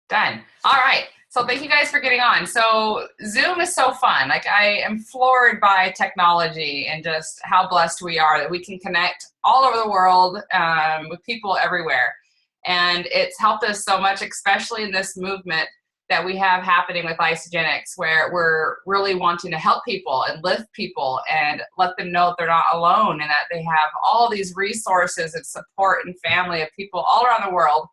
Done. All right. So thank you guys for getting on. So Zoom is so fun. Like I am floored by technology and just how blessed we are that we can connect all over the world with people everywhere. And it's helped us so much, especially in this movement that we have happening with Isogenics, where we're really wanting to help people and lift people and let them know that they're not alone and that they have all these resources and support and family of people all around the world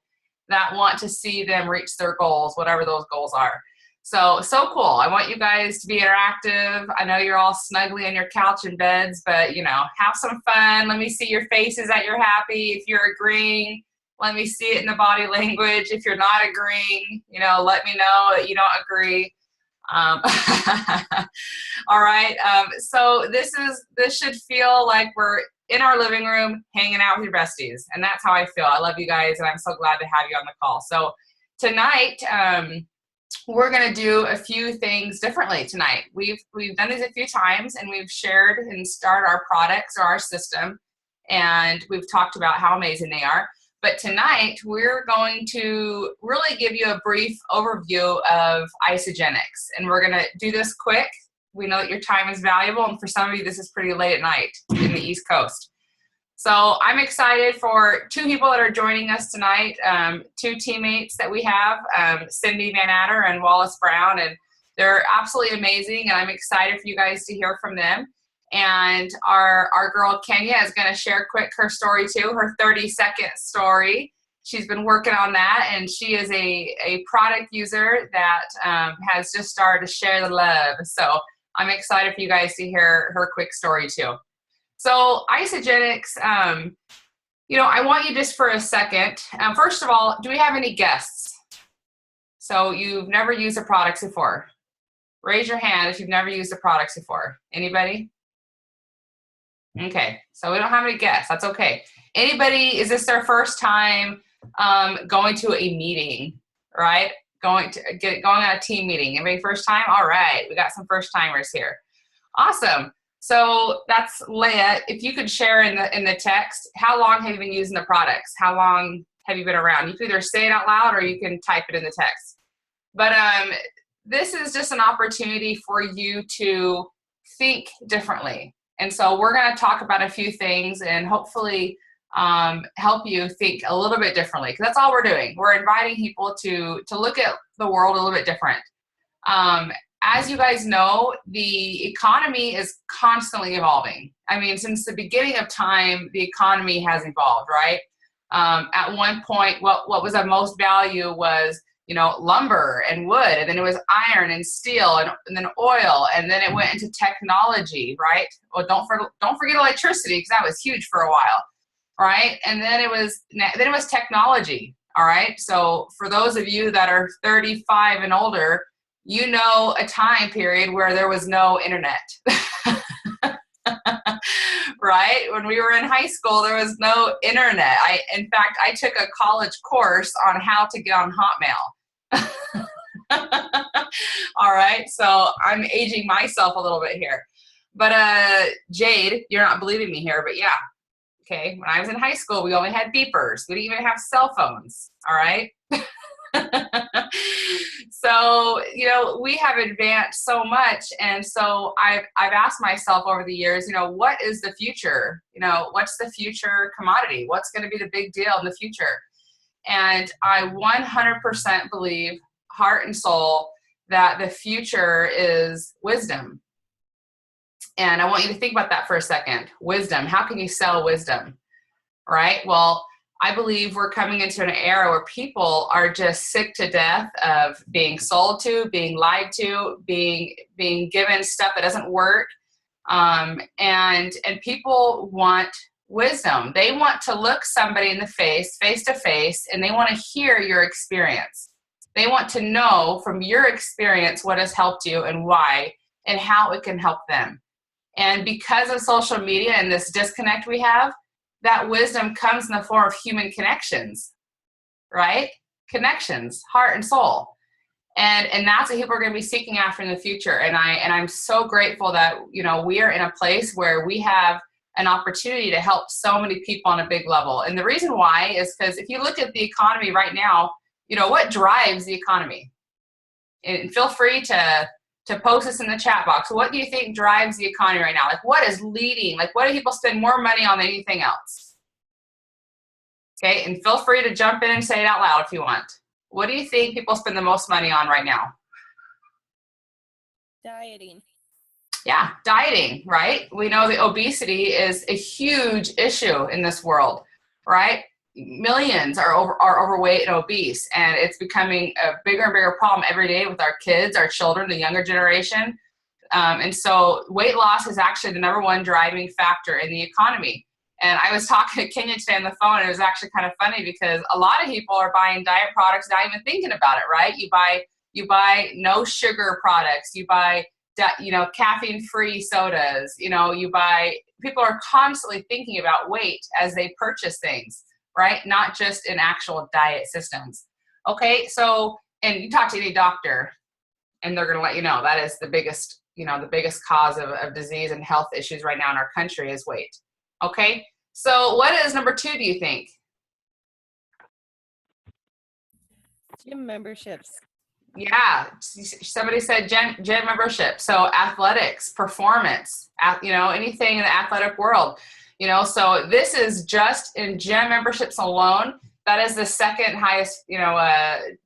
that want to see them reach their goals, whatever those goals are. So cool. I want you guys to be interactive. I know you're all snugly on your couch and beds, but have some fun. Let me see your faces that you're happy. If you're agreeing, let me see it in the body language. If you're not agreeing, let me know that you don't agree. All right. So this should feel like we're in our living room hanging out with your besties. And that's how I feel. I love you guys. And I'm so glad to have you on the call. So tonight, we're going to do a few things differently tonight. We've done these a few times and we've shared and started our products or our system. And we've talked about how amazing they are. But tonight, we're going to really give you a brief overview of Isogenics. And we're going to do this quick. We know that your time is valuable. And for some of you, this is pretty late at night in the East Coast. So I'm excited for two people that are joining us tonight, two teammates that we have, Cindy Van Adder and Wallace Brown. And they're absolutely amazing. And I'm excited for you guys to hear from them. And our girl Kenya is going to share quick her story too, her 30-second story. She's been working on that, and she is a product user that has just started to share the love. So I'm excited for you guys to hear her quick story too. So Isogenics, I want you just for a second. First of all, do we have any guests? So you've never used the products before. Raise your hand if you've never used the products before. Anybody? Okay, so we don't have any guests. That's okay. Anybody, is this their first time going to a meeting, right? Going on a team meeting? Anybody first time? All right, we got some first timers here. Awesome. So that's Leah. If you could share in the text, how long have you been using the products? How long have you been around? You can either say it out loud or you can type it in the text. But this is just an opportunity for you to think differently. And so we're going to talk about a few things and hopefully help you think a little bit differently, because that's all we're doing. We're inviting people to look at the world a little bit different. As you guys know, the economy is constantly evolving. I mean, since the beginning of time, the economy has evolved, right? At one point, what was of most value was lumber and wood, and then it was iron and steel, and then oil, and then it went into technology, right? Well, don't forget electricity, because that was huge for a while, right? And then it was technology, all right? So for those of you that are 35 and older, a time period where there was no internet. Right? When we were in high school, there was no internet. In fact, I took a college course on how to get on Hotmail. All right, so I'm aging myself a little bit here. But Jade, you're not believing me here, but yeah. Okay, when I was in high school, we only had beepers. We didn't even have cell phones, all right? So, we have advanced so much. And so I've asked myself over the years, what is the future? What's the future commodity? What's going to be the big deal in the future? And I 100% believe, heart and soul, that the future is wisdom. And I want you to think about that for a second. Wisdom. How can you sell wisdom? Right? Well, I believe we're coming into an era where people are just sick to death of being sold to, being lied to, being given stuff that doesn't work. And people want wisdom. They want to look somebody in the face to face, and they want to hear your experience. They want to know from your experience what has helped you and why and how it can help them. And because of social media and this disconnect we have, that wisdom comes in the form of human connections, right? Connections, heart and soul. And that's what people are going to be seeking after in the future. And I'm so grateful that, we are in a place where we have an opportunity to help so many people on a big level. And the reason why is because if you look at the economy right now, what drives the economy? And feel free to post this in the chat box. What do you think drives the economy right now? Like, what is leading? Like, what do people spend more money on than anything else? Okay, and feel free to jump in and say it out loud if you want. What do you think people spend the most money on right now? Dieting. Yeah, dieting, right? We know that obesity is a huge issue in this world, right? Millions are overweight and obese, and it's becoming a bigger and bigger problem every day with our kids, our children, the younger generation. And so weight loss is actually the #1 driving factor in the economy. And I was talking to Kenya today on the phone, and it was actually kind of funny because a lot of people are buying diet products not even thinking about it, right? You buy no sugar products, you buy caffeine-free sodas, people are constantly thinking about weight as they purchase things, right? Not just in actual diet systems. Okay, so, and you talk to any doctor and they're gonna let you know that is the biggest cause of disease and health issues right now in our country is weight. Okay, so what is #2, do you think? Gym memberships. Yeah, somebody said gym membership. So athletics, performance, anything in the athletic world, so this is just in gym memberships alone. That is the second highest,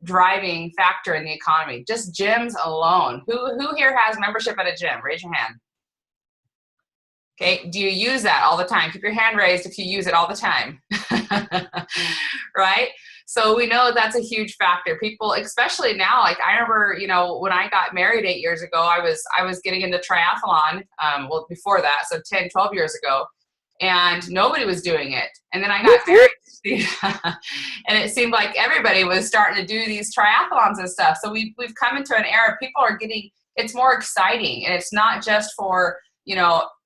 driving factor in the economy. Just gyms alone. Who here has membership at a gym? Raise your hand. Okay, do you use that all the time? Keep your hand raised if you use it all the time, right? So we know that's a huge factor. People, especially now, like I remember, when I got married 8 years ago, I was getting into triathlon, before that, so 10, 12 years ago, and nobody was doing it. And then I got married, and it seemed like everybody was starting to do these triathlons and stuff. So we've come into an era, people are getting, it's more exciting, and it's not just for,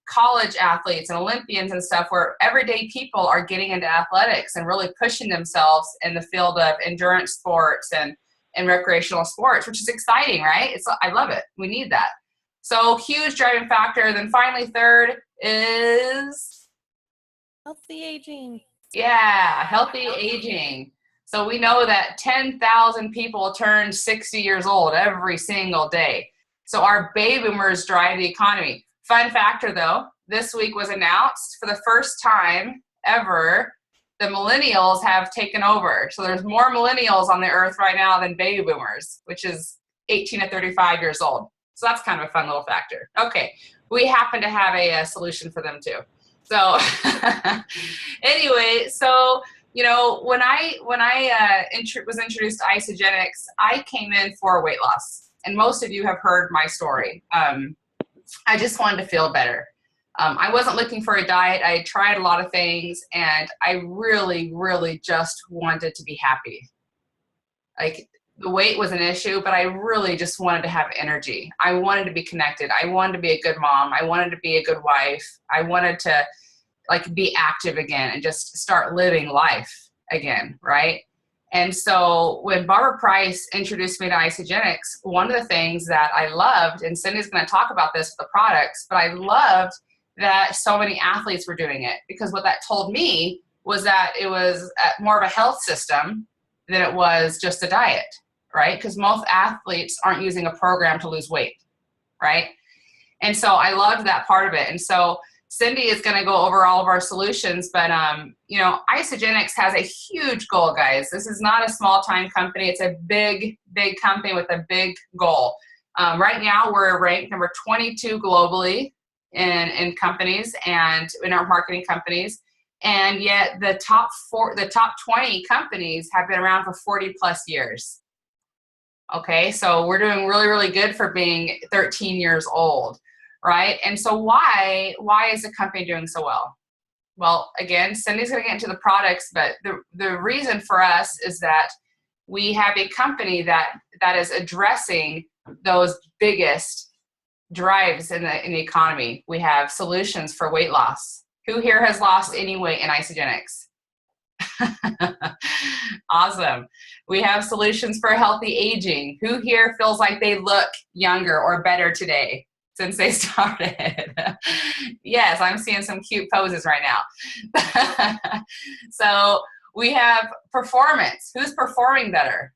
college athletes and Olympians and stuff, where everyday people are getting into athletics and really pushing themselves in the field of endurance sports and recreational sports, which is exciting, right? I love it. We need that. So huge driving factor. Then finally, third is healthy aging. Yeah, healthy aging. So we know that 10,000 people turn 60 years old every single day. So our baby boomers drive the economy. Fun factor though, this week was announced for the first time ever, the millennials have taken over. So there's more millennials on the earth right now than baby boomers, which is 18 to 35 years old. So that's kind of a fun little factor. Okay, we happen to have a solution for them too. So anyway, so when I was introduced to Isagenix, I came in for weight loss, and most of you have heard my story. I just wanted to feel better. I wasn't looking for a diet. I had tried a lot of things, and I really, really just wanted to be happy. Like, the weight was an issue, but I really just wanted to have energy. I wanted to be connected. I wanted to be a good mom. I wanted to be a good wife. I wanted to be active again and just start living life again, right? And so when Barbara Price introduced me to Isagenix, one of the things that I loved, and Cindy's going to talk about this with the products, but I loved that so many athletes were doing it, because what that told me was that it was more of a health system than it was just a diet, right? Because most athletes aren't using a program to lose weight, right? And so I loved that part of it. And so Cindy is going to go over all of our solutions, but Isagenix has a huge goal, guys. This is not a small-time company. It's a big, big company with a big goal. Right now, we're ranked number 22 globally in companies and in our marketing companies, and yet the top 20 companies have been around for 40 plus years. Okay, so we're doing really, really good for being 13 years old. Right? And so why is the company doing so well? Well, again, Cindy's going to get into the products, but the reason for us is that we have a company that is addressing those biggest drives in the economy. We have solutions for weight loss. Who here has lost any weight in Isagenix? Awesome. We have solutions for healthy aging. Who here feels like they look younger or better today since they started? Yes, I'm seeing some cute poses right now. So we have performance. Who's performing better?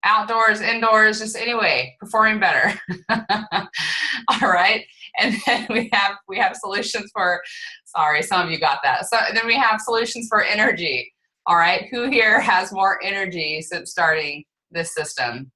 outdoors, indoors, just anyway, performing better. All right. And then we have solutions for, sorry, some of you got that. So then we have solutions for energy. All right. Who here has more energy since starting this system?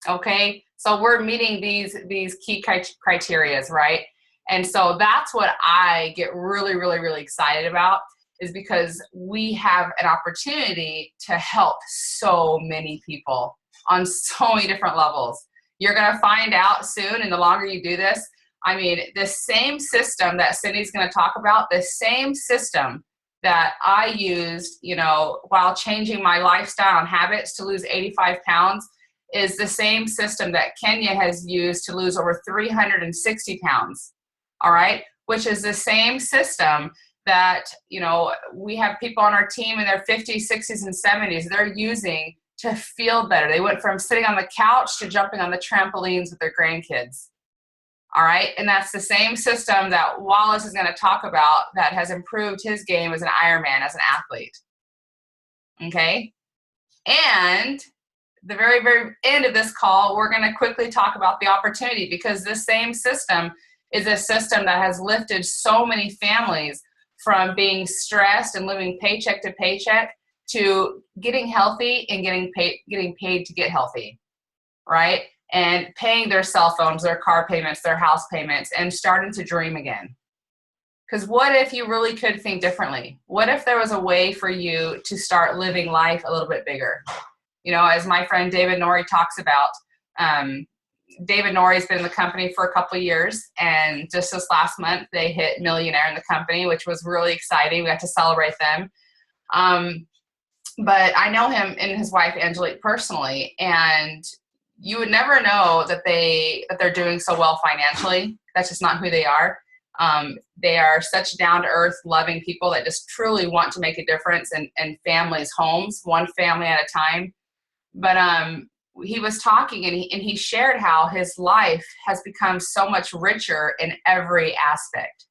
Okay. So we're meeting these key criteria, right? And so that's what I get really, really, really excited about, is because we have an opportunity to help so many people on so many different levels. You're going to find out soon, and the longer you do this, I mean, the same system that Cindy's going to talk about, the same system that I used, while changing my lifestyle and habits to lose 85 pounds, is the same system that Kenya has used to lose over 360 pounds. All right, which is the same system that, we have people on our team in their 50s, 60s, and 70s, they're using to feel better. They went from sitting on the couch to jumping on the trampolines with their grandkids. All right, and that's the same system that Wallace is going to talk about that has improved his game as an Ironman, as an athlete. Okay, and the very, very end of this call, we're going to quickly talk about the opportunity, because this same system is a system that has lifted so many families from being stressed and living paycheck to paycheck to getting healthy and getting paid to get healthy, right? And paying their cell phones, their car payments, their house payments, and starting to dream again. Because what if you really could think differently? What if there was a way for you to start living life a little bit bigger? As my friend David Norrie talks about, David Norrie's been in the company for a couple of years, and just this last month they hit millionaire in the company, which was really exciting. We got to celebrate them. But I know him and his wife Angelique personally, and you would never know that they're doing so well financially. That's just not who they are. They are such down-to-earth, loving people that just truly want to make a difference in families' homes, one family at a time. But he was talking, and he shared how his life has become so much richer in every aspect,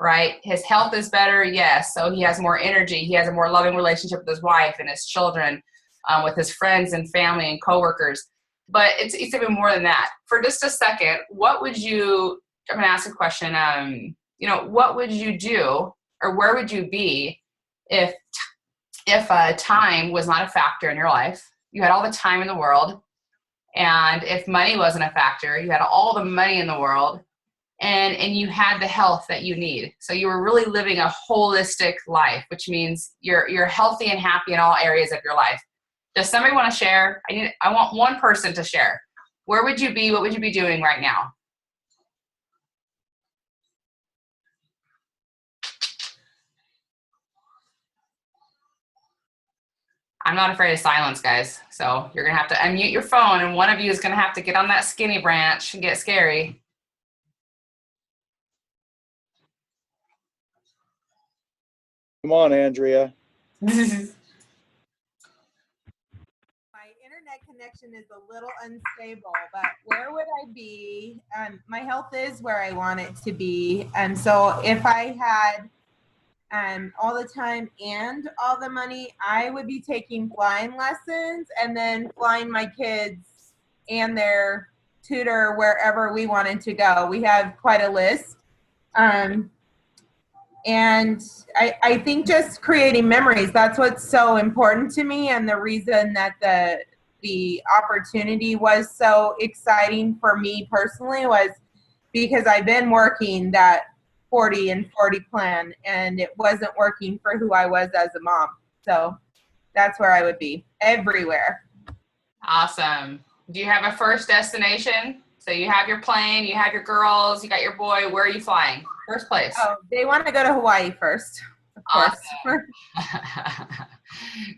right? His health is better, yes. So he has more energy. He has a more loving relationship with his wife and his children, with his friends and family and coworkers. But it's even more than that. For just a second, I'm going to ask a question. What would you do, or where would you be if time was not a factor in your life? You had all the time in the world, and if money wasn't a factor, you had all the money in the world, and you had the health that you need. So you were really living a holistic life, which means you're healthy and happy in all areas of your life. Does somebody want to share? I want one person to share. Where would you be? What would you be doing right now? I'm not afraid of silence, guys. So you're going to have to unmute your phone, and one of you is going to have to get on that skinny branch and get scary. Come on, Andrea. My internet connection is a little unstable, but where would I be? My health is where I want it to be. And so if I had all the time and all the money, I would be taking flying lessons and then flying my kids and their tutor wherever we wanted to go. We have quite a list. And I think just creating memories, that's what's so important to me. And the reason that the opportunity was so exciting for me personally was because I've been working that 40 and 40 plan, and it wasn't working for who I was as a mom. So that's where I would be, everywhere. Awesome. Do you have a first destination? So you have your plane, you have your girls, you got your boy. Where are you flying? First place. Oh, they want to go to Hawaii first, of course. Awesome.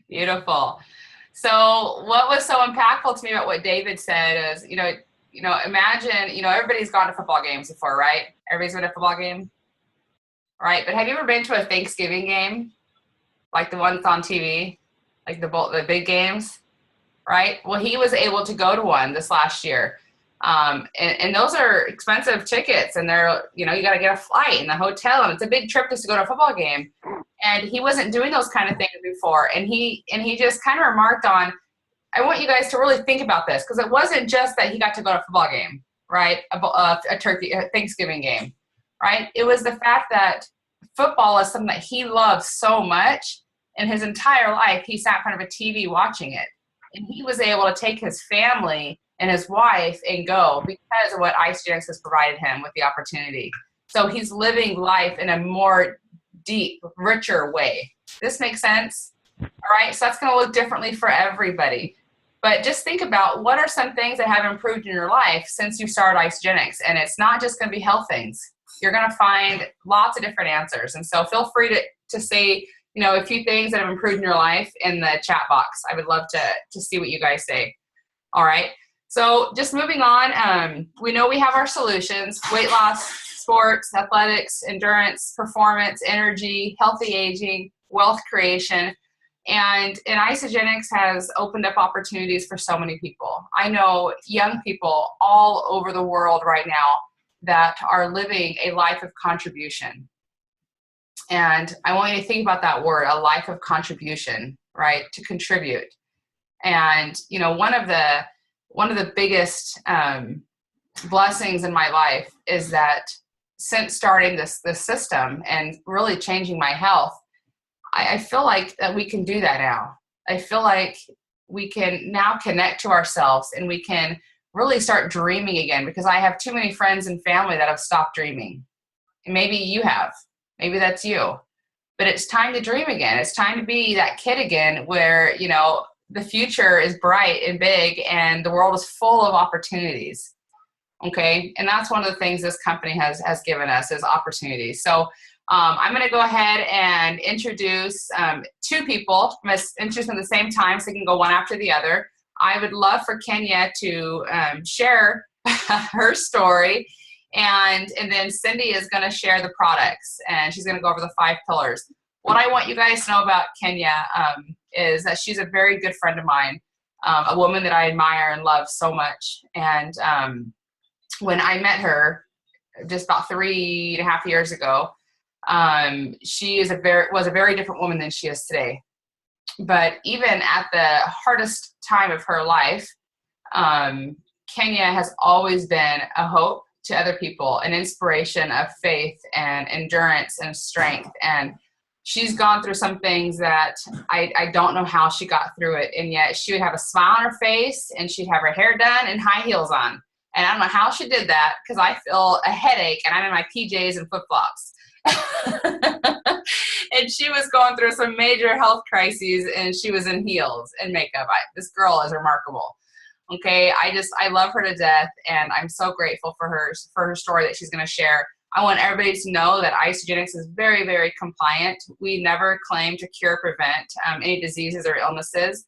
Beautiful. So what was so impactful to me about what David said is, imagine, everybody's gone to football games before, right? Everybody's been to a football game, right? But have you ever been to a Thanksgiving game? Like the ones on TV, like the big games, right? Well, he was able to go to one this last year. And those are expensive tickets, and they're, you got to get a flight and the hotel, and it's a big trip just to go to a football game. And he wasn't doing those kind of things before. And he just kind of remarked on, I want you guys to really think about this, because it wasn't just that he got to go to a football game, right? A Thanksgiving game, right? It was the fact that football is something that he loves so much. In his entire life, he sat in front of a TV watching it. And he was able to take his family and his wife and go because of what Isagenix has provided him with the opportunity. So he's living life in a more deep, richer way. This makes sense? All right, so that's going to look differently for everybody. But just think about what are some things that have improved in your life since you started Isagenix. And it's not just going to be health things. You're going to find lots of different answers. And so feel free to say, you know, a few things that have improved in your life in the chat box. I would love to see what you guys say. All right. So just moving on, we know we have our solutions: weight loss, sports, athletics, endurance, performance, energy, healthy aging, wealth creation. And Isagenix has opened up opportunities for so many people. I know young people all over the world right now that are living a life of contribution. And I want you to think about that word, a life of contribution, right? To contribute. And, you know, one of the biggest blessings in my life is that since starting this system and really changing my health, I feel like that we can do that now. I feel like we can now connect to ourselves and we can really start dreaming again, because I have too many friends and family that have stopped dreaming. And maybe you have. Maybe that's you. But it's time to dream again. It's time to be that kid again where, you know, the future is bright and big and the world is full of opportunities. Okay? And that's one of the things this company has given us is opportunities. So I'm going to go ahead and introduce two people. I'm going to introduce them at the same time so they can go one after the other. I would love for Kenya to share her story. And then Cindy is going to share the products, and she's going to go over the 5 pillars. What I want you guys to know about Kenya is that she's a very good friend of mine, a woman that I admire and love so much. And when I met her just about 3.5 years ago, she was a very different woman than she is today. But even at the hardest time of her life, Kenya has always been a hope to other people, an inspiration of faith and endurance and strength. And she's gone through some things that I don't know how she got through it. And yet she would have a smile on her face and she'd have her hair done and high heels on. And I don't know how she did that, because I feel a headache and I'm in my PJs and flip-flops. And she was going through some major health crises and she was in heels and makeup. This girl is remarkable. Okay, I love her to death, and I'm so grateful for her story that she's going to share. I want everybody to know that Isagenix is very, very compliant. We never claim to cure or prevent any diseases or illnesses.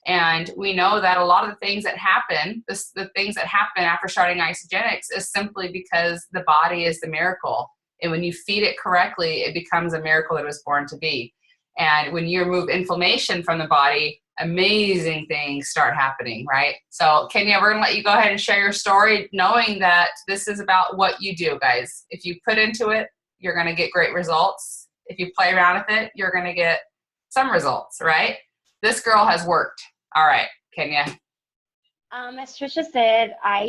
And we know that a lot of the things that happen, the things that happen after starting Isagenix is simply because the body is the miracle. And when you feed it correctly, it becomes a miracle that it was born to be. And when you remove inflammation from the body, amazing things start happening, right? So Kenya, we're gonna let you go ahead and share your story, knowing that this is about what you do, guys. If you put into it, you're gonna get great results. If you play around with it, you're gonna get some results, right? This girl has worked. All right, Kenya. As Trisha said, I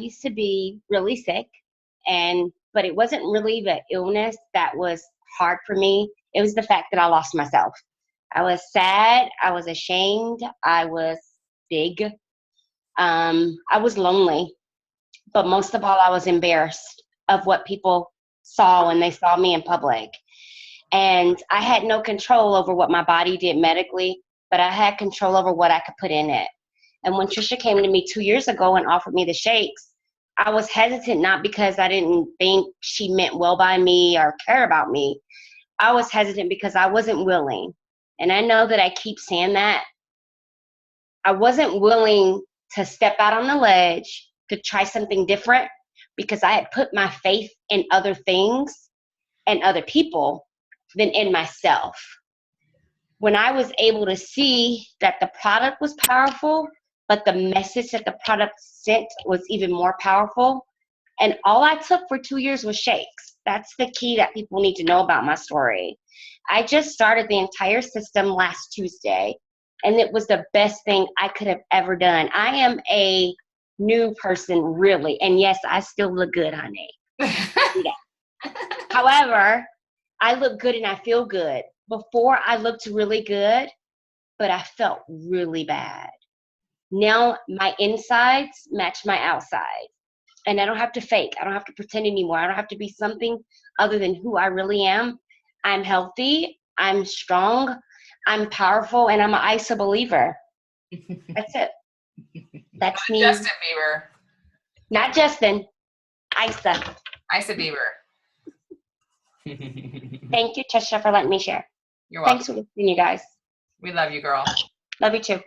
used to be really sick, but it wasn't really the illness that was hard for me. It was the fact that I lost myself. I was sad. I was ashamed. I was big. I was lonely. But most of all, I was embarrassed of what people saw when they saw me in public. And I had no control over what my body did medically, but I had control over what I could put in it. And when Trisha came to me 2 years ago and offered me the shakes, I was hesitant, not because I didn't think she meant well by me or care about me. I was hesitant because I wasn't willing. And I know that I keep saying that. I wasn't willing to step out on the ledge to try something different because I had put my faith in other things and other people than in myself. When I was able to see that the product was powerful, but the message that the product sent was even more powerful, and all I took for 2 years was shakes. That's the key that people need to know about my story. I just started the entire system last Tuesday. And it was the best thing I could have ever done. I am a new person, really. And yes, I still look good, honey. Yeah. However, I look good and I feel good. Before, I looked really good, but I felt really bad. Now my insides match my outsides. And I don't have to fake. I don't have to pretend anymore. I don't have to be something other than who I really am. I'm healthy. I'm strong. I'm powerful. And I'm an ISA believer. That's it. That's me. Justin Bieber. Not Justin. ISA. Isa Bieber. Thank you, Trisha, for letting me share. You're welcome. Thanks for listening, you guys. We love you, girl. Love you too.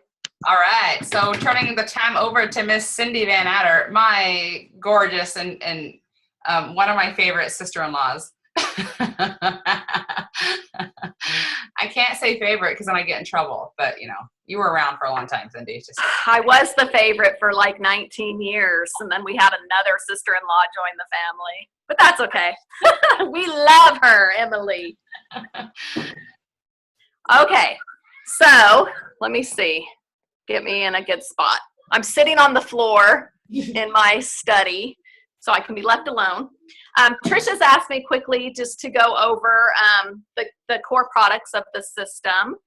All right, so turning the time over to Miss Cindy Van Adder, my gorgeous and one of my favorite sister-in-laws. I can't say favorite because then I get in trouble, but you know, you were around for a long time, Cindy. I was the favorite for like 19 years, and then we had another sister-in-law join the family, but that's okay. We love her, Emily. Okay, so let me see. Get me in a good spot. I'm sitting on the floor in my study, so I can be left alone. Trisha's asked me quickly just to go over the core products of the system,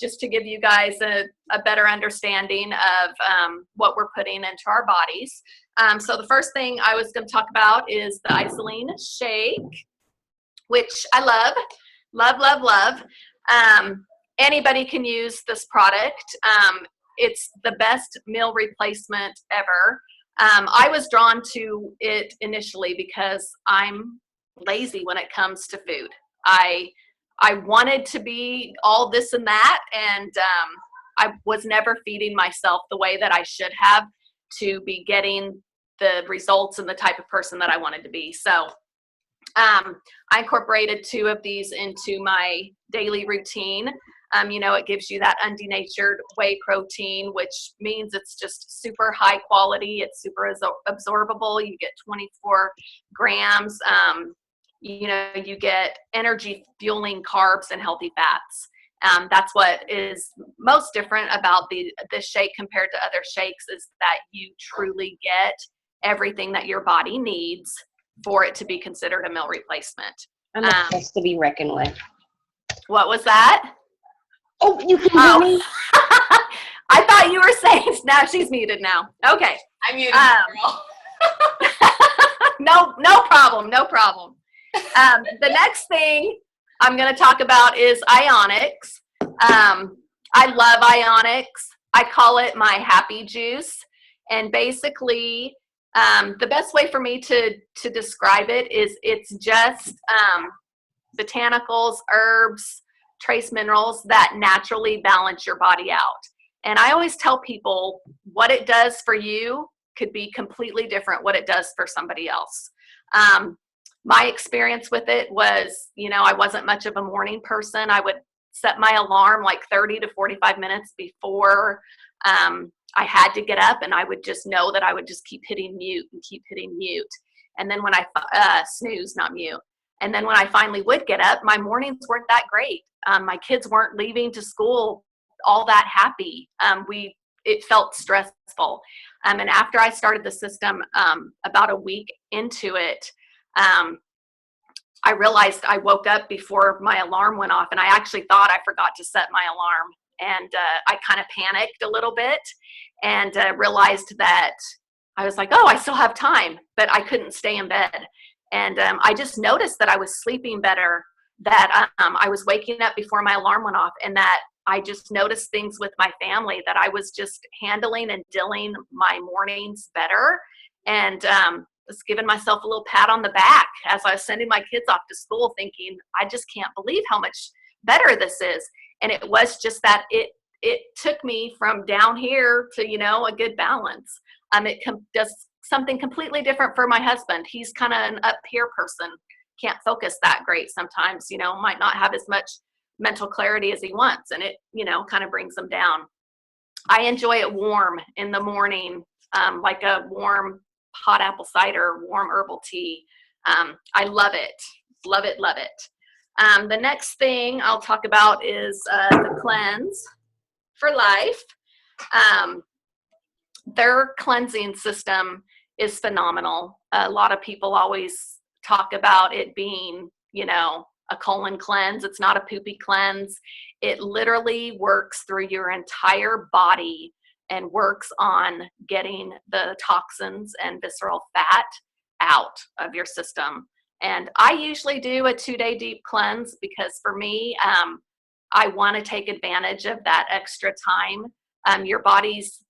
just to give you guys a better understanding of what we're putting into our bodies. So the first thing I was going to talk about is the isolene shake, which I love, love, love, love. Anybody can use this product. It's the best meal replacement ever. I was drawn to it initially because I'm lazy when it comes to food. I wanted to be all this and that, and I was never feeding myself the way that I should have to be getting the results and the type of person that I wanted to be. So I incorporated 2 of these into my daily routine. You know, it gives you that undenatured whey protein, which means it's just super high quality. It's super absorbable. You get 24 grams. You know, you get energy fueling carbs and healthy fats. That's what is most different about this shake compared to other shakes, is that you truly get everything that your body needs for it to be considered a meal replacement. I'm a force to be reckoned with. What was that? Oh, you can hear me? I thought you were saying, now she's muted now. Okay. I'm muted, girl. No problem. The next thing I'm going to talk about is Ionics. I love Ionics. I call it my happy juice. And basically, the best way for me to describe it is it's just botanicals, herbs, trace minerals that naturally balance your body out. And I always tell people what it does for you could be completely different what it does for somebody else. My experience with it was, you know, I wasn't much of a morning person. I would set my alarm like 30 to 45 minutes before I had to get up, and I would just know that I would just keep hitting mute and keep hitting mute. And then when I snooze, not mute. And then when I finally would get up, my mornings weren't that great. My kids weren't leaving to school all that happy. It felt stressful. And after I started the system, about a week into it, I realized I woke up before my alarm went off, and I actually thought I forgot to set my alarm. And I kind of panicked a little bit and realized that I was like, oh, I still have time, but I couldn't stay in bed. And I just noticed that I was sleeping better, that I was waking up before my alarm went off, and that I just noticed things with my family, that I was just handling and dealing my mornings better. And was giving myself a little pat on the back as I was sending my kids off to school, thinking, I just can't believe how much better this is. And it was just that it took me from down here to, you know, a good balance. It does something completely different for my husband. He's kind of an up here person, can't focus that great sometimes, you know, might not have as much mental clarity as he wants, and it, you know, kind of brings him down. I enjoy it warm in the morning, like a warm hot apple cider, warm herbal tea. I love it. Love it, love it. The next thing I'll talk about is the cleanse. for life. Their cleansing system is phenomenal. A lot of people always talk about it being, a colon cleanse. It's not a poopy cleanse. It literally works through your entire body and works on getting the toxins and visceral fat out of your system. And I usually do a 2-day deep cleanse because for me, I want to take advantage of that extra time. Your body's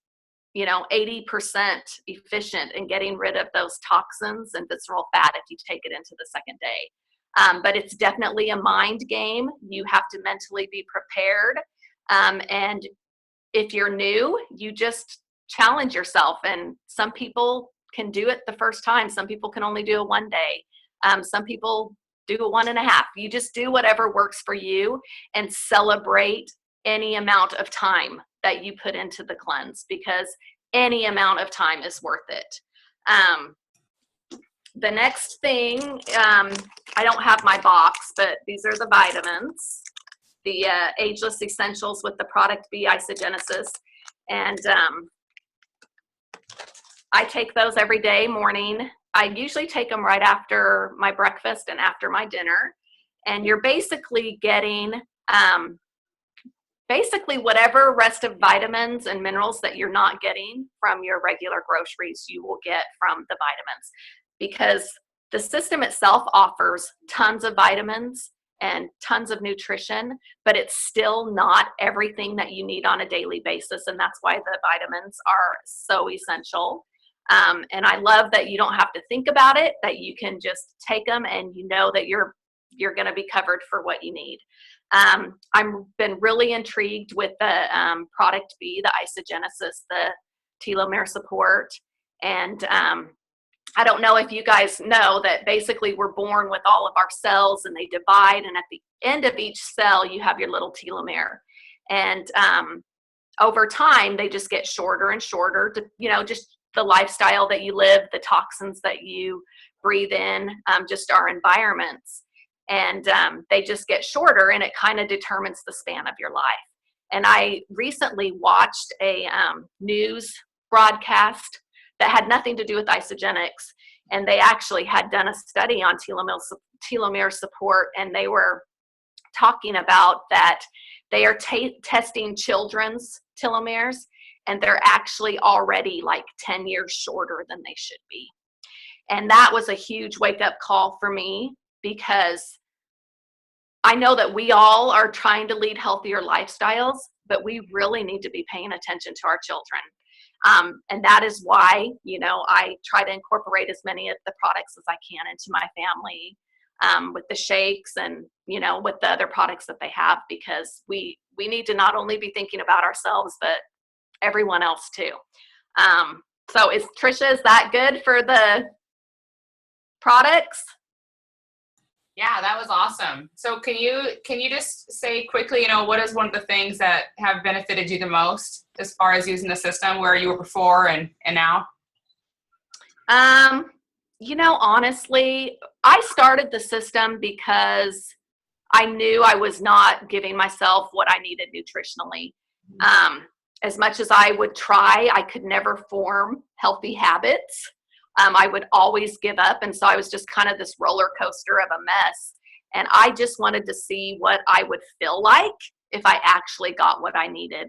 80% efficient in getting rid of those toxins and visceral fat if you take it into the second day. But it's definitely a mind game. You have to mentally be prepared. And if you're new, you just challenge yourself. And some people can do it the first time. Some people can only do it 1 day. Some people do it 1.5. You just do whatever works for you and celebrate any amount of time that you put into the cleanse, because any amount of time is worth it. The next thing, I don't have my box, but these are the vitamins, the Ageless Essentials with the Product B Isogenesis. And I take those every day morning. I usually take them right after my breakfast and after my dinner. And you're basically getting whatever rest of vitamins and minerals that you're not getting from your regular groceries, you will get from the vitamins, because the system itself offers tons of vitamins and tons of nutrition, but it's still not everything that you need on a daily basis. And that's why the vitamins are so essential. And I love that you don't have to think about it, that you can just take them and you know that you're going to be covered for what you need. I've been really intrigued with the Product B, the Isogenesis, the telomere support. And I don't know if you guys know that basically we're born with all of our cells and they divide. And at the end of each cell, you have your little telomere. And over time, they just get shorter and shorter to, just the lifestyle that you live, the toxins that you breathe in, just our environments. And they just get shorter, and it kind of determines the span of your life. And I recently watched a news broadcast that had nothing to do with isogenics, and they actually had done a study on telomere support, and they were talking about that they are testing children's telomeres, and they're actually already like 10 years shorter than they should be. And that was a huge wake-up call for me, because I know that we all are trying to lead healthier lifestyles, but we really need to be paying attention to our children. And that is why, I try to incorporate as many of the products as I can into my family, with the shakes and, with the other products that they have, because we need to not only be thinking about ourselves, but everyone else too. So Trisha, is that good for the products? Yeah, that was awesome. So can you just say quickly, what is one of the things that have benefited you the most as far as using the system, where you were before and now? Honestly, I started the system because I knew I was not giving myself what I needed nutritionally. As much as I would try, I could never form healthy habits. I would always give up. And so I was just kind of this roller coaster of a mess. And I just wanted to see what I would feel like if I actually got what I needed.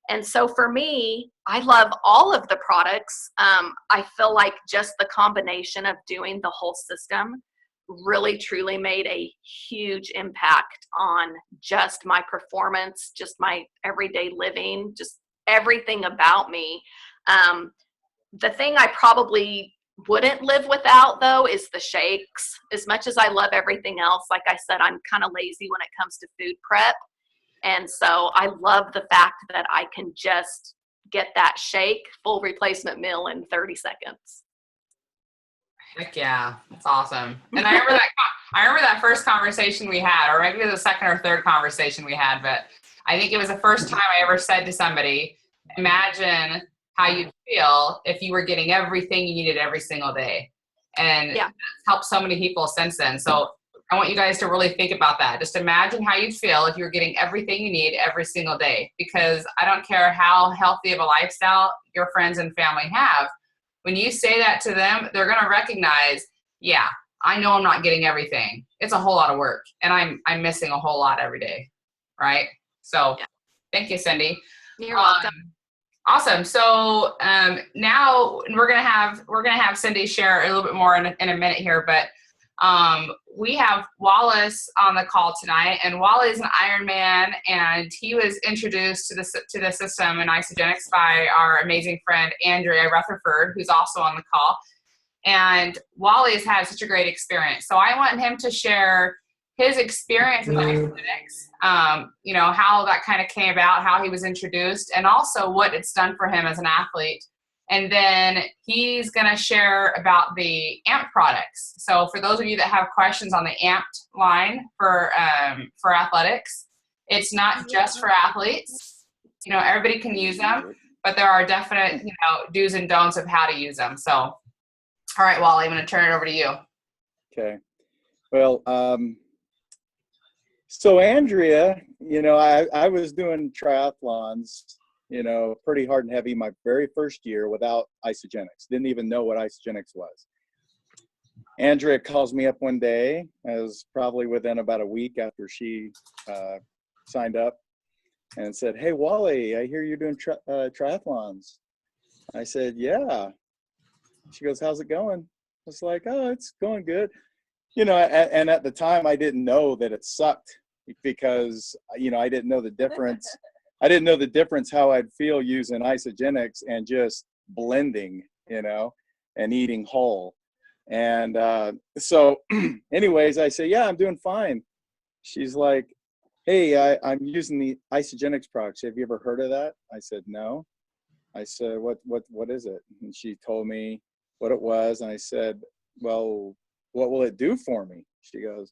And so for me, I love all of the products. I feel like just the combination of doing the whole system really truly made a huge impact on just my performance, just my everyday living, just everything about me. The thing I probably wouldn't live without, though, is the shakes. As much as I love everything else, like I said, I'm kind of lazy when it comes to food prep. And so I love the fact that I can just get that shake, full replacement meal in 30 seconds. Heck yeah, that's awesome. And I remember that first conversation we had, or maybe it was the second or third conversation we had, but I think it was the first time I ever said to somebody, imagine how you'd feel if you were getting everything you needed every single day. And That's helped so many people since then. So I want you guys to really think about that. Just imagine how you'd feel if you were getting everything you need every single day, because I don't care how healthy of a lifestyle your friends and family have. When you say that to them, they're going to recognize, yeah, I know I'm not getting everything. It's a whole lot of work, and I'm missing a whole lot every day, right? So thank you, Cindy. You're welcome. Awesome. So now we're gonna have Cindy share a little bit more in a minute here, but we have Wallace on the call tonight, and Wally is an Ironman, and he was introduced to the system in Isogenics by our amazing friend Andrea Rutherford, who's also on the call. And Wally has had such a great experience, so I want him to share his experience with Isogenics, you know, how that kind of came about, how he was introduced, and also what it's done for him as an athlete. And then he's going to share about the AMP products. So for those of you that have questions on the AMP line for athletics, it's not just for athletes. You know, everybody can use them, but there are definite, you know, do's and don'ts of how to use them. So, all right, Wally, I'm going to turn it over to you. Okay. Well, so Andrea, you know, I was doing triathlons, you know, pretty hard and heavy my very first year without Isogenics. Didn't even know what Isogenics was. Andrea calls me up one day, as probably within about a week after she signed up, and said, "Hey, Wally, I hear you're doing triathlons." I said, "Yeah." She goes, "How's it going?" I was like, "Oh, it's going good." You know, and at the time I didn't know that it sucked, because, you know, I didn't know the difference. I didn't know the difference how I'd feel using Isogenics and just blending, you know, and eating whole. And so anyways, I say, "Yeah, I'm doing fine." She's like, "Hey, I'm using the Isogenics products. Have you ever heard of that?" I said, "No." I said, what is it?" And she told me what it was. And I said, "Well, what will it do for me?" She goes,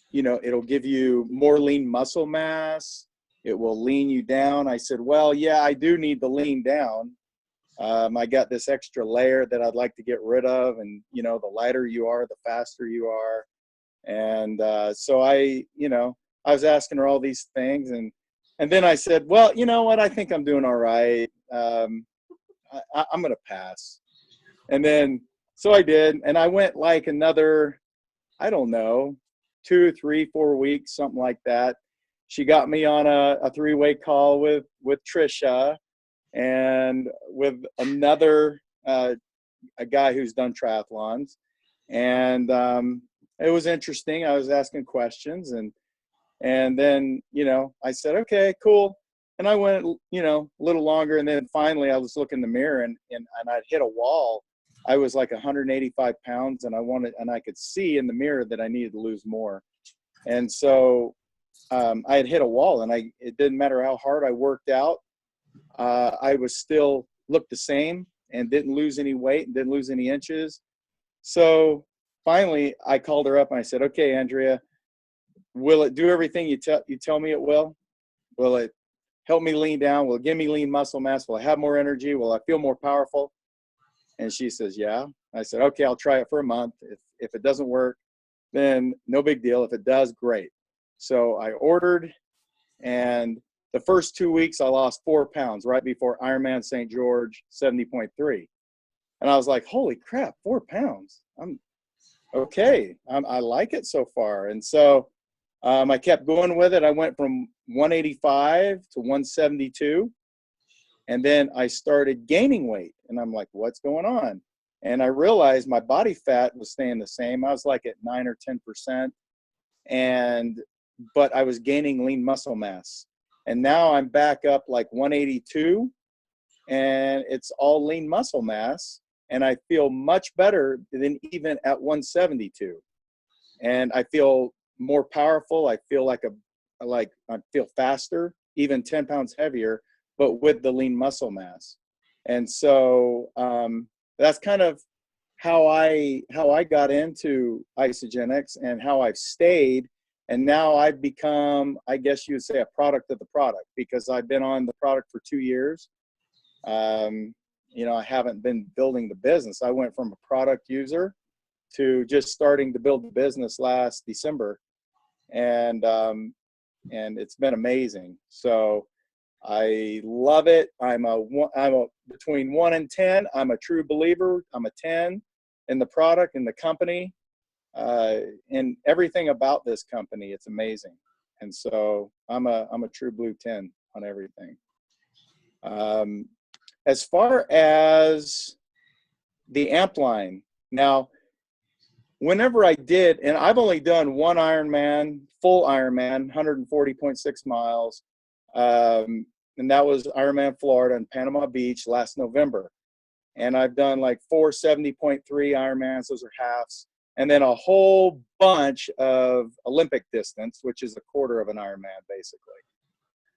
"You know, it'll give you more lean muscle mass. It will lean you down." I said, "Well, yeah, I do need to lean down. I got this extra layer that I'd like to get rid of. And, you know, the lighter you are, the faster you are." And so you know, I was asking her all these things. And then I said, "Well, you know what? I think I'm doing all right. I'm going to pass." And then, so I did. And I went like another, I don't know, 2, 3, 4 weeks, something like that. She got me on a 3-way call with Trisha and with another a guy who's done triathlons. And it was interesting. I was asking questions, and then, you know, I said, "Okay, cool." And I went, you know, a little longer. And then finally I was looking in the mirror, and I'd hit a wall. I was like 185 pounds, and I could see in the mirror that I needed to lose more. And so I had hit a wall, and it didn't matter how hard I worked out. I was still looked the same and didn't lose any weight and didn't lose any inches. So finally I called her up and I said, "Okay, Andrea, will it do everything you tell me it will? Will it help me lean down? Will it give me lean muscle mass? Will I have more energy? Will I feel more powerful?" And she says, "Yeah." I said, "Okay, I'll try it for a month. If it doesn't work, then no big deal. If it does, great." So I ordered, and the first 2 weeks I lost 4 pounds right before Ironman St. George 70.3. And I was like, "Holy crap, 4 pounds. I'm okay. I like it so far." And so I kept going with it. I went from 185 to 172. And then I started gaining weight, and I'm like, "What's going on?" And I realized my body fat was staying the same. I was like at 9 or 10%. But I was gaining lean muscle mass. And now I'm back up like 182, and it's all lean muscle mass. And I feel much better than even at 172. And I feel more powerful. I feel like I feel faster, even 10 pounds heavier, but with the lean muscle mass. And so that's kind of how I got into Isogenics and how I've stayed. And now I've become, I guess you would say, a product of the product, because I've been on the product for 2 years. You know, I haven't been building the business. I went from a product user to just starting to build the business last December, and it's been amazing. So I love it. I'm a between 1 and 10. I'm a true believer. I'm a 10 in the product, in the company, and everything about this company. It's amazing. And so I'm a true blue 10 on everything. As far as the amp line, now, whenever I did, and I've only done one Ironman, full Ironman, 140.6 miles, and that was Ironman Florida in Panama Beach last November. And I've done like 470.3 Ironmans, those are halves, and then a whole bunch of Olympic distance, which is a quarter of an Ironman, basically.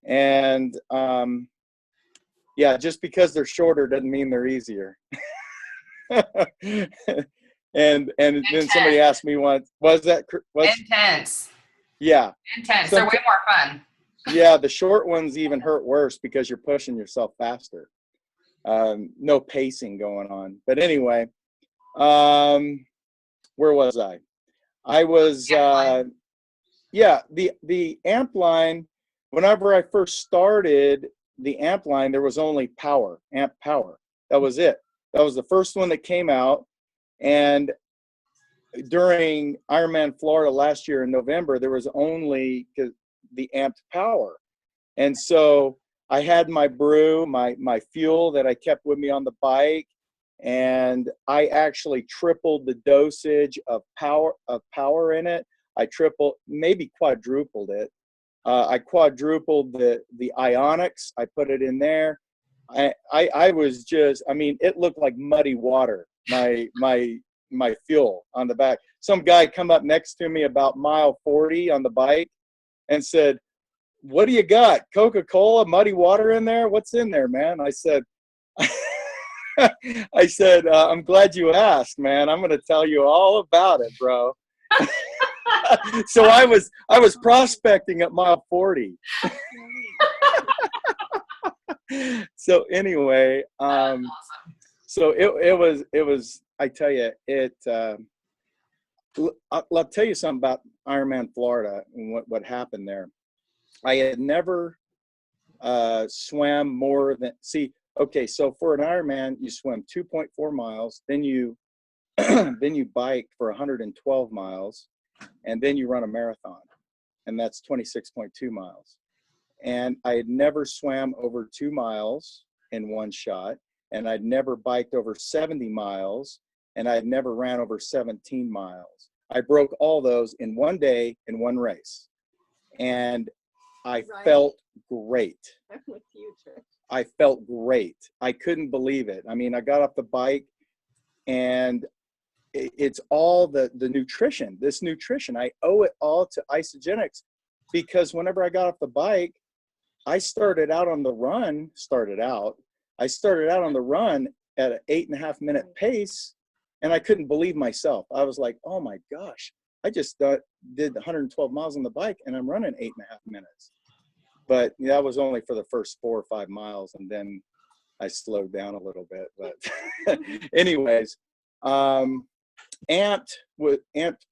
And yeah, just because they're shorter doesn't mean they're easier. and then somebody asked me once, was intense? Yeah, intense. They're way more fun. Yeah, the short ones even hurt worse because you're pushing yourself faster. No pacing going on. But anyway, where was I? I was the amp line. Whenever I first started the amp line, there was only amp power. That was it. That was the first one that came out. And during Ironman Florida last year in November, there was only the amped power. And so I had my brew, my fuel that I kept with me on the bike, and I actually tripled the dosage of power in it. I maybe quadrupled it. I quadrupled the ionics. I put it in there. I was just, I mean, it looked like muddy water, my fuel on the back. Some guy come up next to me about mile 40 on the bike and said, "What do you got? Coca-Cola, muddy water in there? What's in there, man?" I said, I'm glad you asked, man. I'm going to tell you all about it, bro. So I was prospecting at mile 40. So anyway, Awesome. so it was, I tell you, I'll tell you something about Ironman Florida and what happened there. I had never swam more than, okay, so for an Ironman, you swim 2.4 miles, then you bike for 112 miles, and then you run a marathon, and that's 26.2 miles. And I had never swam over 2 miles in one shot, and I'd never biked over 70 miles, and I'd never ran over 17 miles. I broke all those in one day in one race. And I felt great. I'm with you, Trish. I felt great. I couldn't believe it. I mean, I got off the bike, and it's all the nutrition, this nutrition. I owe it all to Isogenics, because whenever I got off the bike, I started out on the run at an 8.5 minute pace, and I couldn't believe myself. I was like, oh my gosh, I just did 112 miles on the bike and I'm running 8.5 minutes. But that was only for the first 4 or 5 miles, and then I slowed down a little bit. But anyways, amped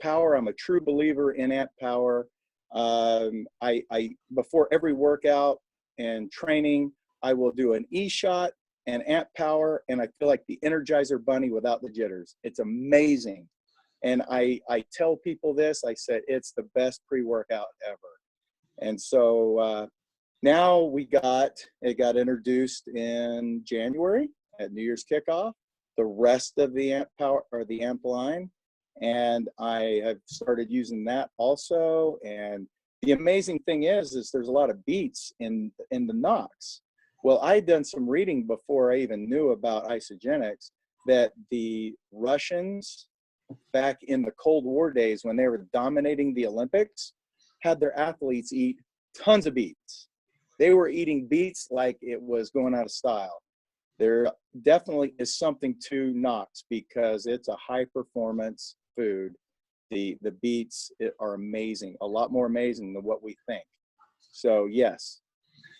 power. I'm a true believer in amped power. I before every workout and training, I will do an e-shot and amp power, and I feel like the Energizer Bunny without the jitters. It's amazing. And I tell people this, I said, it's the best pre-workout ever. And so now it got introduced in January at New Year's kickoff, the rest of the amp power, or the amp line. And I have started using that also. And the amazing thing is there's a lot of beats in the Nox. Well, I had done some reading before I even knew about Isogenics, that the Russians back in the Cold War days, when they were dominating the Olympics, had their athletes eat tons of beets. They were eating beets like it was going out of style. There definitely is something to Nox, because it's a high performance food. The beets are amazing, a lot more amazing than what we think. So yes,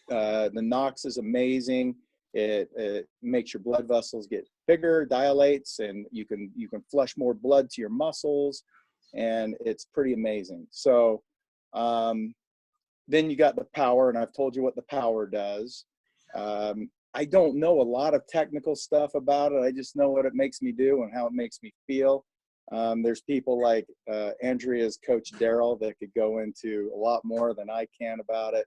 the Nox is amazing. It makes your blood vessels get bigger, dilates, and you can flush more blood to your muscles, and it's pretty amazing. So then you got the power, and I've told you what the power does. I don't know a lot of technical stuff about it. I just know what it makes me do and how it makes me feel. There's people like Andrea's coach Daryl that could go into a lot more than I can about it.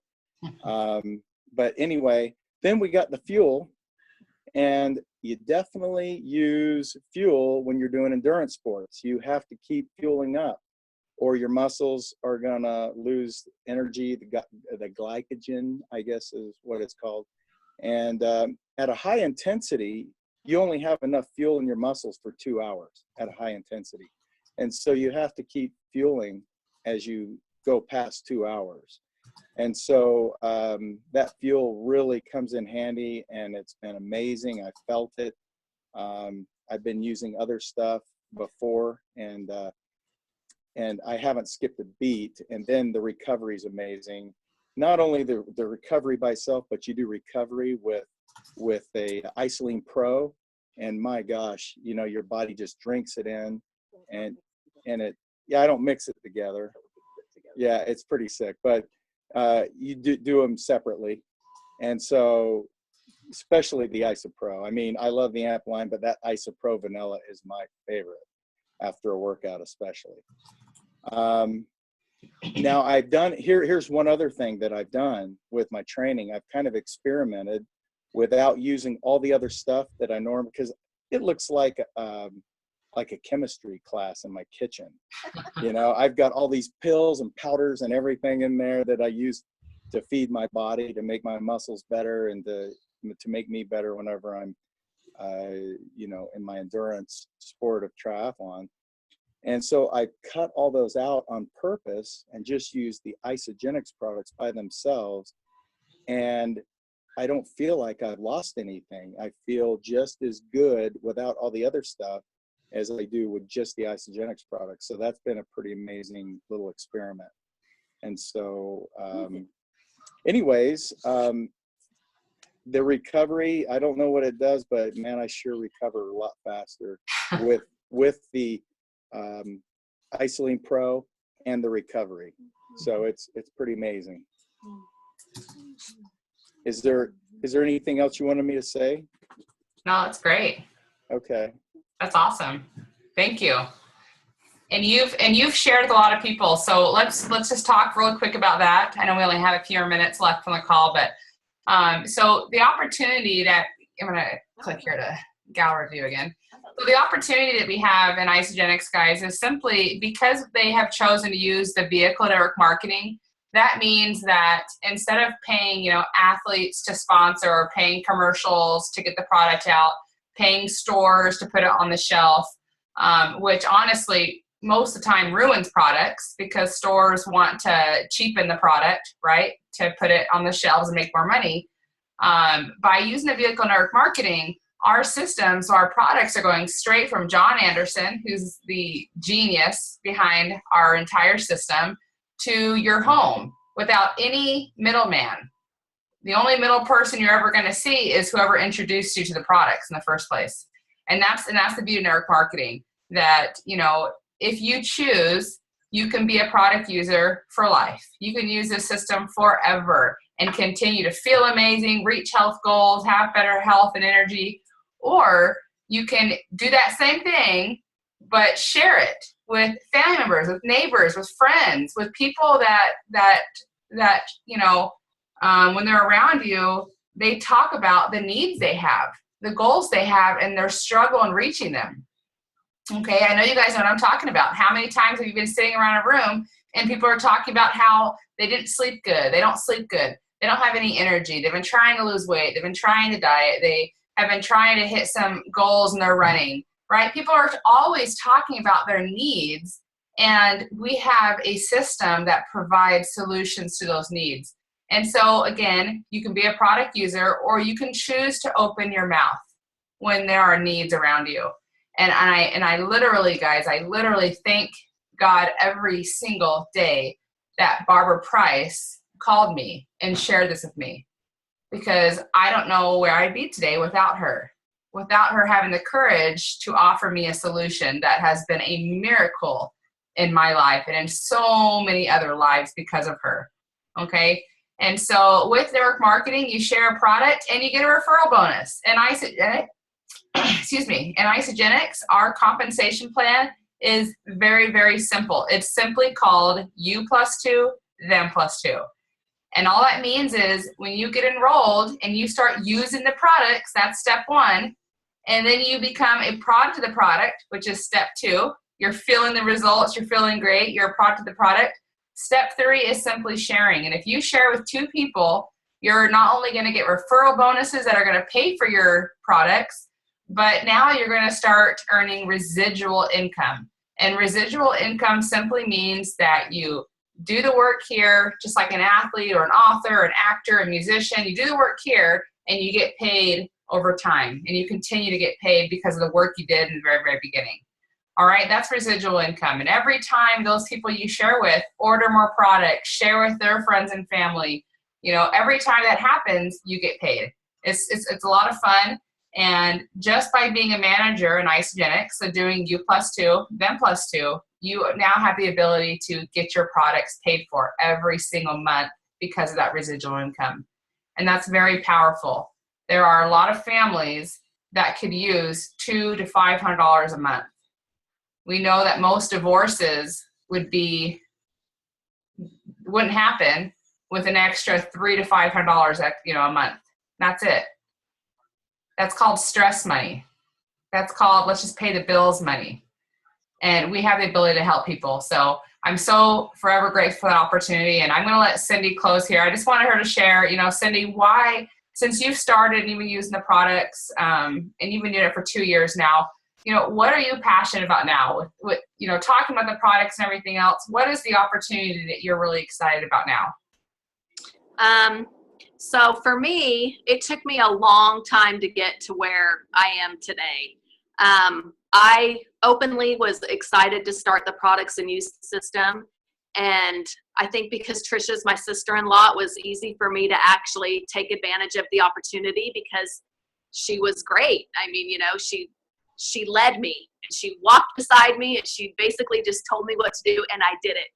But anyway, then we got the fuel, and you definitely use fuel when you're doing endurance sports. You have to keep fueling up, or your muscles are gonna lose energy. The glycogen, I guess, is what it's called. And at a high intensity, you only have enough fuel in your muscles for 2 hours at a high intensity. And so you have to keep fueling as you go past 2 hours. And so that fuel really comes in handy, and it's been amazing. I felt it. I've been using other stuff before, and I haven't skipped a beat. And then the recovery is amazing. Not only the recovery by itself, but you do recovery with a Isoline Pro, and my gosh, you know, your body just drinks it in, and it, yeah, I don't mix it together. Yeah, it's pretty sick, but you do them separately. And so especially the IsoPro. I mean, I love the amp line, but that IsoPro vanilla is my favorite after a workout, especially. Now I've done, here's one other thing that I've done with my training. I've kind of experimented without using all the other stuff that I normally, because it looks like a chemistry class in my kitchen. You know, I've got all these pills and powders and everything in there that I use to feed my body, to make my muscles better, and to make me better whenever I'm, you know, in my endurance sport of triathlon. And so I cut all those out on purpose and just use the Isagenix products by themselves. And I don't feel like I've lost anything. I feel just as good without all the other stuff as I do with just the Isagenix products. So that's been a pretty amazing little experiment. And so anyways, the recovery, I don't know what it does, but man, I sure recover a lot faster with the Isoline Pro and the recovery. So it's pretty amazing. Is there anything else you wanted me to say? No, that's great. Okay. That's awesome. Thank you. And you've shared with a lot of people. So let's just talk really quick about that. I know we only have a few more minutes left on the call, but so the opportunity that I'm going to click here to gallery view again. So the opportunity that we have in Isagenix, guys, is simply because they have chosen to use the vehicle network marketing. That means that instead of paying, you know, athletes to sponsor or paying commercials to get the product out, paying stores to put it on the shelf, which honestly most of the time ruins products because stores want to cheapen the product, right, to put it on the shelves and make more money. By using the vehicle network marketing, our systems, so our products are going straight from John Anderson, who's the genius behind our entire system, to your home without any middleman. The only middle person you're ever going to see is whoever introduced you to the products in the first place. And that's the beauty of network marketing, that, you know, if you choose, you can be a product user for life. You can use this system forever and continue to feel amazing, reach health goals, have better health and energy. Or you can do that same thing, but share it with family members, with neighbors, with friends, with people that you know, when they're around you, they talk about the needs they have, the goals they have, and their struggle in reaching them. Okay, I know you guys know what I'm talking about. How many times have you been sitting around a room and people are talking about how they didn't sleep good, they don't sleep good, they don't have any energy, they've been trying to lose weight, they've been trying to diet, they have been trying to hit some goals and they're running, right? People are always talking about their needs, and we have a system that provides solutions to those needs. And so again, you can be a product user, or you can choose to open your mouth when there are needs around you. And I literally, guys, I literally thank God every single day that Barbara Price called me and shared this with me. because I don't know where I'd be today without her having the courage to offer me a solution that has been a miracle in my life and in so many other lives because of her. Okay. And so with network marketing, you share a product and you get a referral bonus. And Isogenics, our compensation plan is very, very simple. It's simply called you plus two, them plus two. And all that means is when you get enrolled and you start using the products, that's step one. And then you become a product of the product, which is step two. You're feeling the results. You're feeling great. You're a product of the product. Step three is simply sharing. And if you share with two people, you're not only going to get referral bonuses that are going to pay for your products, but now you're going to start earning residual income. And residual income simply means that you do the work here, just like an athlete or an author or an actor, a musician. You do the work here and you get paid over time. And you continue to get paid because of the work you did in the very, very beginning. All right, that's residual income. And every time those people you share with order more products, share with their friends and family, every time that happens, you get paid. It's a lot of fun. And just by being a manager in Isogenics, so doing you plus two, them plus two, you now have the ability to get your products paid for every single month because of that residual income. And that's very powerful. There are a lot of families that could use $200 to $500 a month. We know that most divorces wouldn't happen with an extra $300 to $500 a month. That's it. That's called stress money. That's called let's just pay the bills money. And we have the ability to help people. So I'm so forever grateful for that opportunity. And I'm going to let Cindy close here. I just wanted her to share, Cindy, why, since you've started even using the products and you've been doing it for 2 years now, what are you passionate about now with talking about the products and everything else? What is the opportunity that you're really excited about now? So for me, it took me a long time to get to where I am today. I openly was excited to start the products and use system. And I think because Trisha's my sister-in-law, it was easy for me to actually take advantage of the opportunity because she was great. I mean, she led me and she walked beside me and she basically just told me what to do and I did it.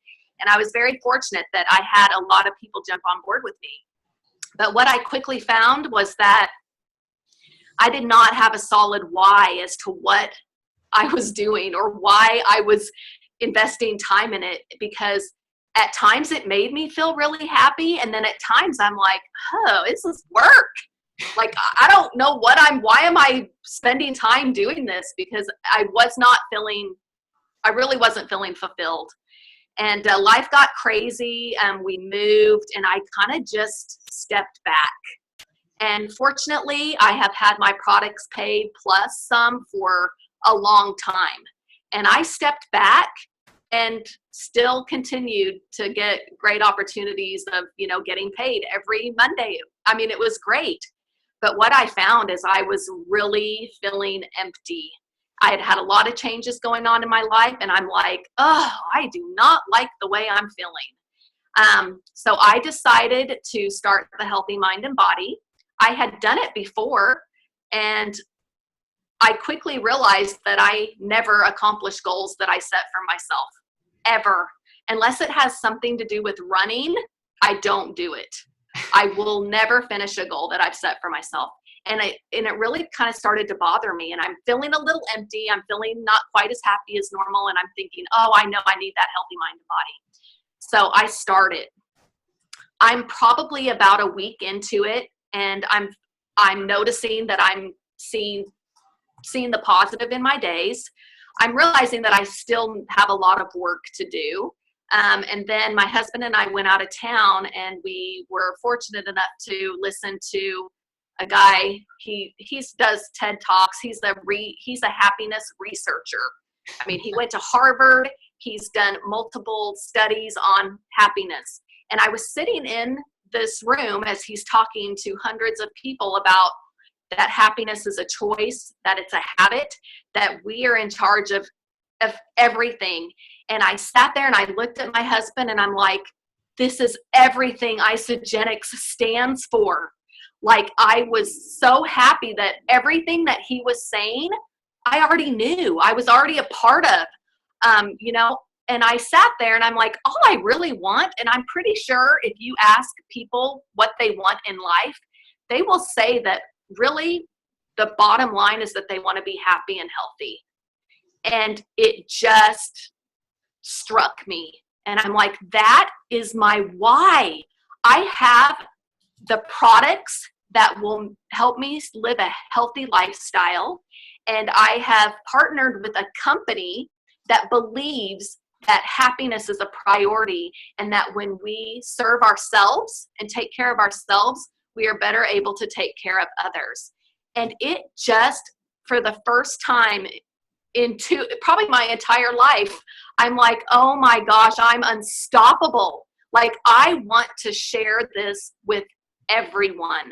And I was very fortunate that I had a lot of people jump on board with me. But what I quickly found was that I did not have a solid why as to what I was doing or why I was investing time in it, because at times it made me feel really happy. And then at times I'm like, oh, this is work. Like, I don't know why am I spending time doing this? Because I really wasn't feeling fulfilled. And life got crazy and we moved and I kind of just stepped back. And fortunately, I have had my products paid plus some for a long time. And I stepped back and still continued to get great opportunities of, getting paid every Monday. I mean, it was great. But what I found is I was really feeling empty. I had had a lot of changes going on in my life, and I'm like, oh, I do not like the way I'm feeling. So I decided to start the Healthy Mind and Body. I had done it before, and I quickly realized that I never accomplished goals that I set for myself, ever. Unless it has something to do with running, I don't do it. I will never finish a goal that I've set for myself. And it really kind of started to bother me. And I'm feeling a little empty. I'm feeling not quite as happy as normal. And I'm thinking, oh, I know I need that healthy mind and body. So I started. I'm probably about a week into it. And I'm noticing that I'm seeing the positive in my days. I'm realizing that I still have a lot of work to do. And then my husband and I went out of town, and we were fortunate enough to listen to a guy. He does TED Talks. He's a happiness researcher. I mean, he went to Harvard. He's done multiple studies on happiness. And I was sitting in this room as he's talking to hundreds of people about that happiness is a choice, that it's a habit, that we are in charge of everything. And I sat there and I looked at my husband and I'm like, this is everything Isogenics stands for. Like, I was so happy that everything that he was saying, I already knew. I was already a part of, you know, and I sat there and I'm like, all I really want, and I'm pretty sure if you ask people what they want in life, they will say that really the bottom line is that they want to be happy and healthy. And it just struck me. And I'm like, that is my why. I have the products that will help me live a healthy lifestyle. And I have partnered with a company that believes that happiness is a priority, and that when we serve ourselves and take care of ourselves, we are better able to take care of others. And it just, for the first time into probably my entire life, I'm like, oh my gosh, I'm unstoppable. Like, I want to share this with everyone.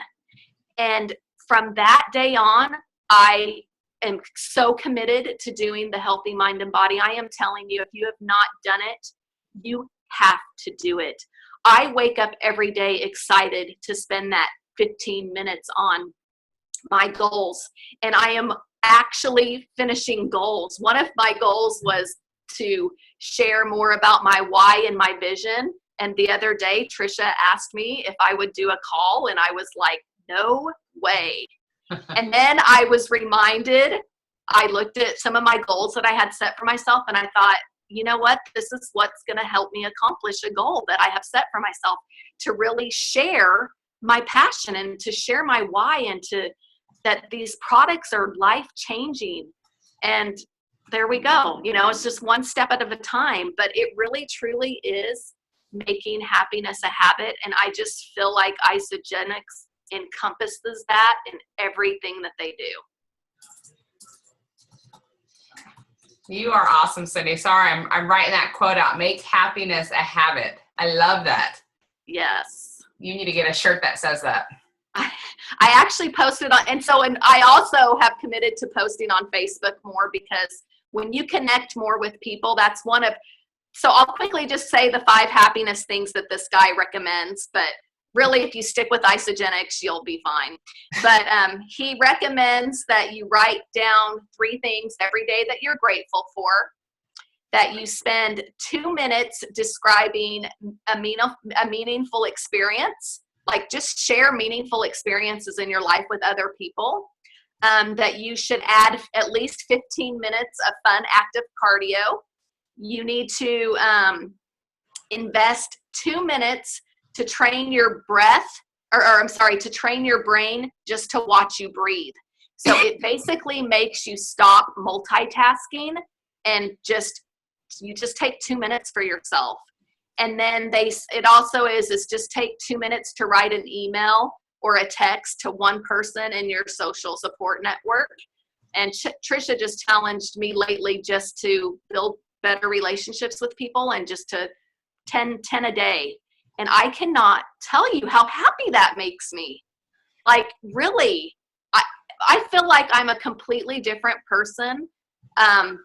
And from that day on, I am so committed to doing the healthy mind and body. I am telling you, if you have not done it, you have to do it. I wake up every day excited to spend that 15 minutes on my goals, and I am actually finishing goals. One of my goals was to share more about my why and my vision. And the other day, Trisha asked me if I would do a call, and I was like, no way. And then I was reminded, I looked at some of my goals that I had set for myself, and I thought, you know what, this is what's going to help me accomplish a goal that I have set for myself, to really share my passion and to share my why, and to that these products are life-changing. And there we go. You know, it's just one step at a time, but it really truly is making happiness a habit. And I just feel like Isogenics encompasses that in everything that they do. You are awesome, Cindy. Sorry, I'm writing that quote out. Make happiness a habit. I love that. Yes. You need to get a shirt that says that. I actually posted on, and I also have committed to posting on Facebook more, because when you connect more with people, that's one of, so I'll quickly just say the 5 happiness things that this guy recommends, but really if you stick with Isogenics, you'll be fine. But he recommends that you write down 3 things every day that you're grateful for, that you spend 2 minutes describing a meaningful experience. Like, just share meaningful experiences in your life with other people. That you should add at least 15 minutes of fun, active cardio. You need to invest 2 minutes to train your breath, to train your brain just to watch you breathe. So it basically makes you stop multitasking and you just take 2 minutes for yourself. And then it also is just take 2 minutes to write an email or a text to one person in your social support network. And Trisha just challenged me lately just to build better relationships with people, and just to 10 a day. And I cannot tell you how happy that makes me. Like, really, I feel like I'm a completely different person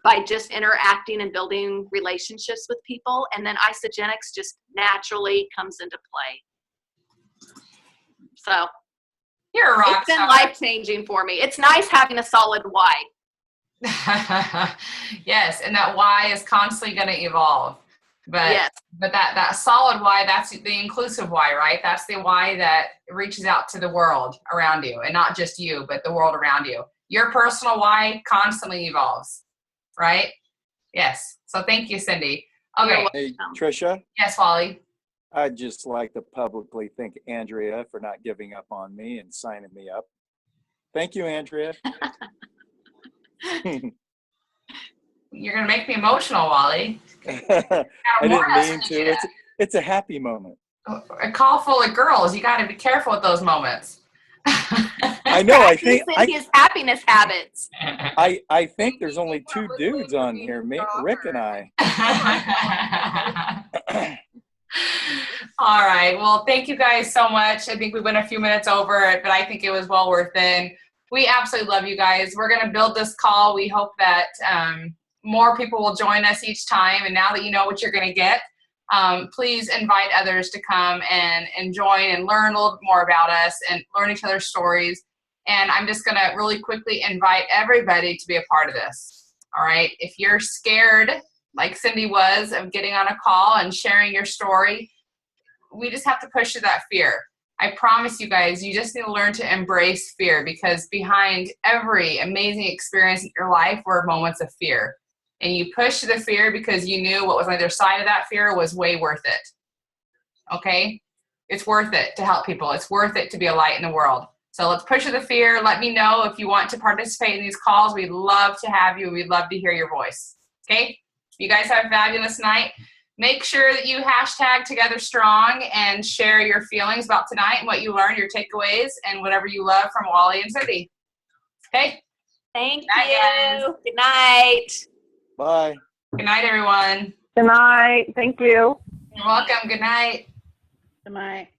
by just interacting and building relationships with people. And then Isogenics just naturally comes into play. So You're a rock it's been star. life-changing for me. It's nice having a solid why. Yes, and that why is constantly going to evolve. But Yes. but that solid why, that's the inclusive why, right? That's the why that reaches out to the world around you, and not just you, but the world around you. Your personal why constantly evolves, right? Yes. So thank you, Cindy. Okay. Hey, Trisha, Yes, Wally. I'd just like to publicly thank Andrea for not giving up on me and signing me up. Thank you, Andrea. You're going to make me emotional, Wally. I didn't mean to. It's a happy moment. A call full of girls. You got to be careful with those moments. I know. I think his happiness habits. I think there's only 2 dudes on here, Rick and I. All right. Well, thank you guys so much. I think we went a few minutes over it, but I think it was well worth it. We absolutely love you guys. We're going to build this call. We hope that more people will join us each time. And now that you know what you're going to get, please invite others to come and join and learn a little bit more about us and learn each other's stories. And I'm just going to really quickly invite everybody to be a part of this. All right. If you're scared, like Cindy was, of getting on a call and sharing your story, we just have to push through that fear. I promise you guys, you just need to learn to embrace fear, because behind every amazing experience in your life were moments of fear. And you pushed the fear because you knew what was on the other side of that fear was way worth it. Okay? It's worth it to help people. It's worth it to be a light in the world. So let's push the fear. Let me know if you want to participate in these calls. We'd love to have you. We'd love to hear your voice. Okay? You guys have a fabulous night. Make sure that you hashtag Together Strong and share your feelings about tonight and what you learned, your takeaways, and whatever you love from Wally and Cindy. Okay? Thank Good night, you. guys. Good night. Bye. Good night, everyone. Good night. Thank you. You're welcome. Good night. Good night.